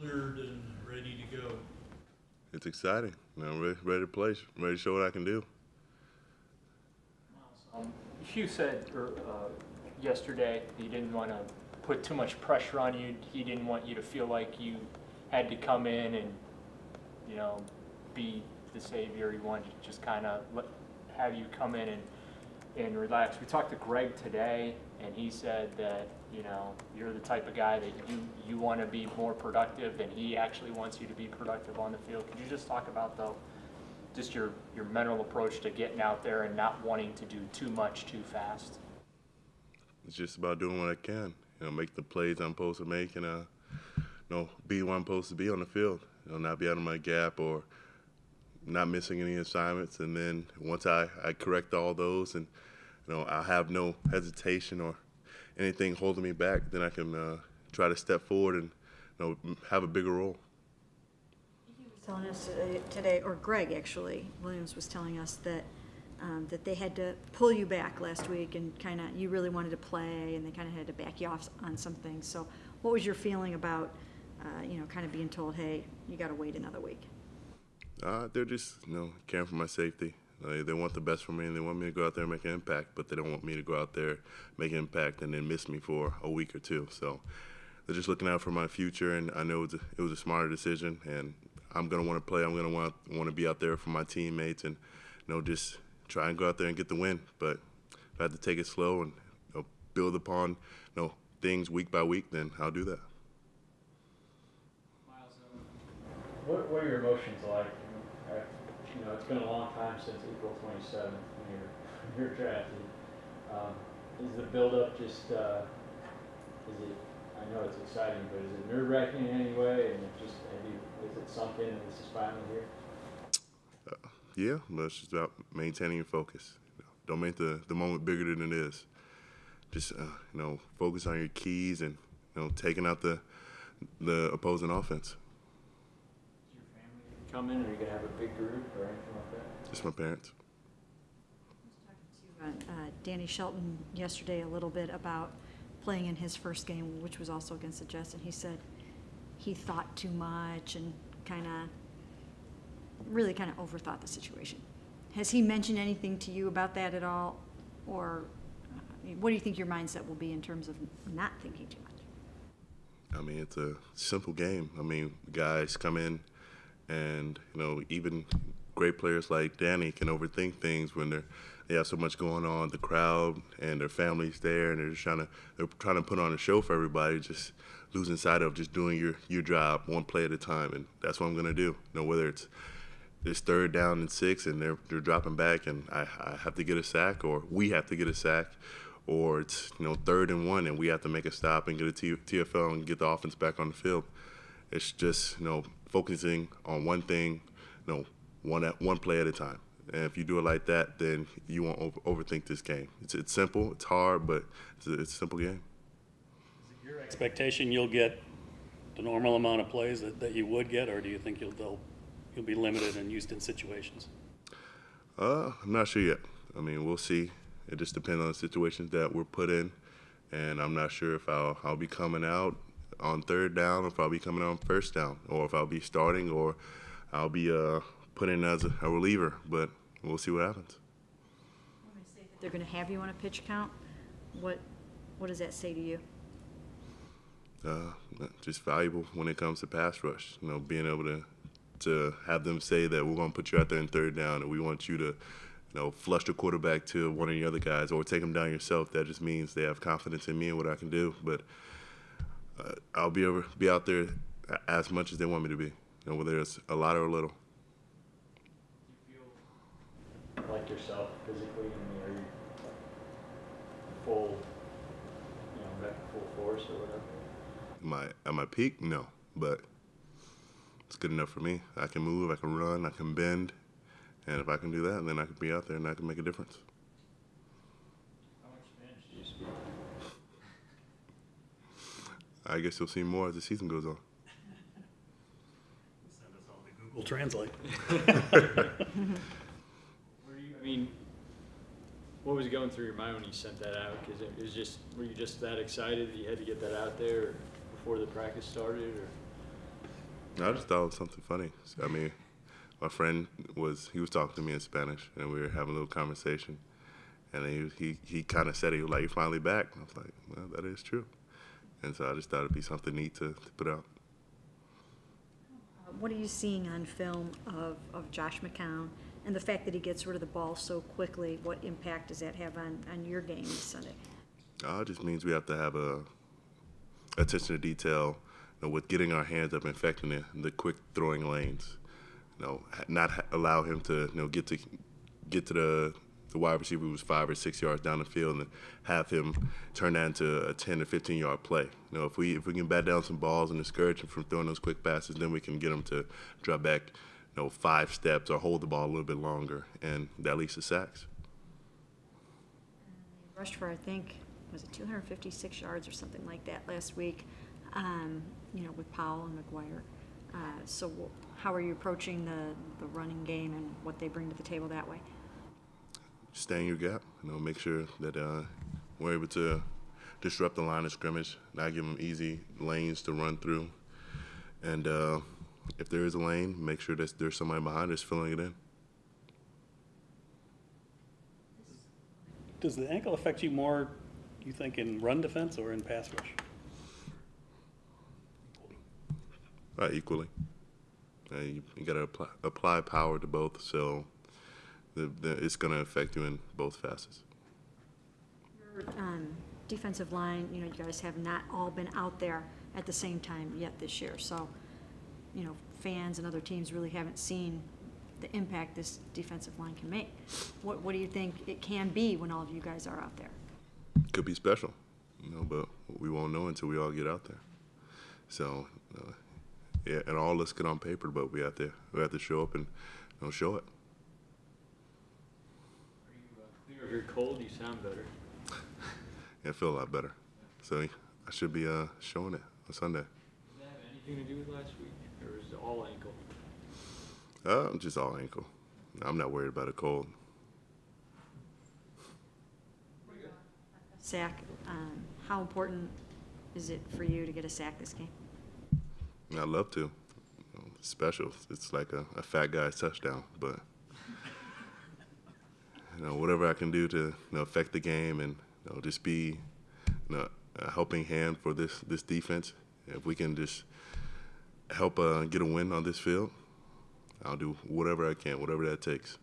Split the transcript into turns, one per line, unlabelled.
cleared and ready to go?
It's exciting. I'm ready to play, ready to show what I can do.
Hugh said yesterday he didn't want to put too much pressure on you. He didn't want you to feel like you had to come in and, you know, be the savior. He wanted to just kind of have you come in and relax. We talked to Greg today, and he said that, you know, you're the type of guy that you want to be more productive, and he actually wants you to be productive on the field. Could you just talk about, though, just your mental approach to getting out there and not wanting to do too much too fast?
It's just about doing what I can. You know, make the plays I'm supposed to make, and you know, be where I'm supposed to be on the field. You know, not be out of my gap or not missing any assignments. And then once I correct all those, and you know, I have no hesitation or anything holding me back, then I can try to step forward and, you know, have a bigger role.
He was telling us today, or Greg actually, Williams was telling us that that they had to pull you back last week, and kind of you really wanted to play, and they kind of had to back you off on some things. So, what was your feeling about, you know, kind of being told, hey, you got to wait another week?
They're just, you know, caring for my safety. They want the best for me, and they want me to go out there and make an impact, but they don't want me to go out there, make an impact, and then miss me for a week or two. So they're just looking out for my future, and I know it was a smarter decision, and I'm going to want to play. I'm going to want to be out there for my teammates and, you know, just try and go out there and get the win. But if I have to take it slow and, you know, build upon, you know, things week by week, then I'll do that.
Myles, what are your emotions like? You know, it's been a long time since April 27th when you're drafted. Is the build-up just, is it, I know it's exciting, but is it nerve-wracking in any way? And is it sunk in and this is finally here?
Yeah, but it's just about maintaining your focus. You know, don't make the moment bigger than it is. Just, you know, focus on your keys and, you know, taking out the opposing offense.
Come in, or are you going to have a big group or anything like that?
Just my parents.
I was talking to Danny Shelton yesterday a little bit about playing in his first game, which was also against the Jets, and he said he thought too much and really kind of overthought the situation. Has he mentioned anything to you about that at all, or what do you think your mindset will be in terms of not thinking too much?
I mean, it's a simple game. I mean, guys come in, and, you know, even great players like Danny can overthink things when they have so much going on, the crowd and their families there, and they're trying to put on a show for everybody, just losing sight of just doing your job one play at a time. And that's what I'm going to do. You know, whether it's 3rd down and 6 and they're dropping back and I have to get a sack, or we have to get a sack, or it's, you know, 3rd and 1 and we have to make a stop and get a TFL and get the offense back on the field. It's just, you know, focusing on one thing, you know, one play at a time. And if you do it like that, then you won't overthink this game. It's simple, it's hard, but it's a simple game.
Is it your expectation you'll get the normal amount of plays that you would get, or do you think you'll be limited and used in situations?
I'm not sure yet. I mean, we'll see. It just depends on the situations that we're put in, and I'm not sure if I'll be coming out on 3rd down, or if I'll be coming out on 1st down, or if I'll be starting, or I'll be put in as a reliever. But we'll see what happens.
When they say that they're going to have you on a pitch count, what does that say to you?
Just valuable when it comes to pass rush. You know, being able to have them say that we're going to put you out there in 3rd down, and we want you to, you know, flush the quarterback to one of the other guys, or take them down yourself. That just means they have confidence in me and what I can do. But I'll be out there as much as they want me to be, you know, whether it's a lot or a little.
Do you feel like yourself physically? I mean, are you full, you know, back to full force or whatever?
At my peak, no, but it's good enough for me. I can move, I can run, I can bend, and if I can do that, then I can be out there and I can make a difference.
How much Spanish do you speak?
I guess you'll see more as the season goes on.
Send us all to Google Translate.
I mean, what was going through your mind when you sent that out? Because it was just, were you just that excited that you had to get that out there before the practice started, or?
I just thought it was something funny. I mean, my friend was talking to me in Spanish, and we were having a little conversation. And he kind of said, he was like, "You're finally back." And I was like, "Well, that is true." And so I just thought it'd be something neat to put out.
What are you seeing on film of Josh McCown and the fact that he gets rid of the ball so quickly? What impact does that have on your game this Sunday?
It just means we have to have a attention to detail, with getting our hands up, infecting the quick throwing lanes. Not allow him to get to the wide receiver who's 5 or 6 yards down the field and have him turn that into a 10 or 15-yard play. If we can bat down some balls and discourage him from throwing those quick passes, then we can get him to drop back 5 steps or hold the ball a little bit longer, and that leads to sacks.
He rushed for, I think, was it 256 yards or something like that last week, with Powell and McGuire. So how are you approaching the running game and what they bring to the table that way?
Stay in your gap, make sure that we're able to disrupt the line of scrimmage, not give them easy lanes to run through. And if there is a lane, make sure that there's somebody behind us filling it in.
Does the ankle affect you more, you think, in run defense or in pass rush?
Equally. You got to apply power to both, so it's going to affect you in both facets.
Your defensive line, you guys have not all been out there at the same time yet this year. So, fans and other teams really haven't seen the impact this defensive line can make. What do you think it can be when all of you guys are out there?
Could be special, but we won't know until we all get out there. So, yeah, and all looks good on paper, but we have to show up and show it.
If you're cold, you sound better.
Yeah, I feel a lot better. So I should be showing it on Sunday.
Does that have anything to do with last week, or is it all ankle?
Just all ankle. I'm not worried about a cold.
Sack, how important is it for you to get a sack this game?
I'd love to. It's special. It's like a fat guy's touchdown, but whatever I can do to affect the game and just be a helping hand for this defense. If we can just help get a win on this field, I'll do whatever I can, whatever that takes.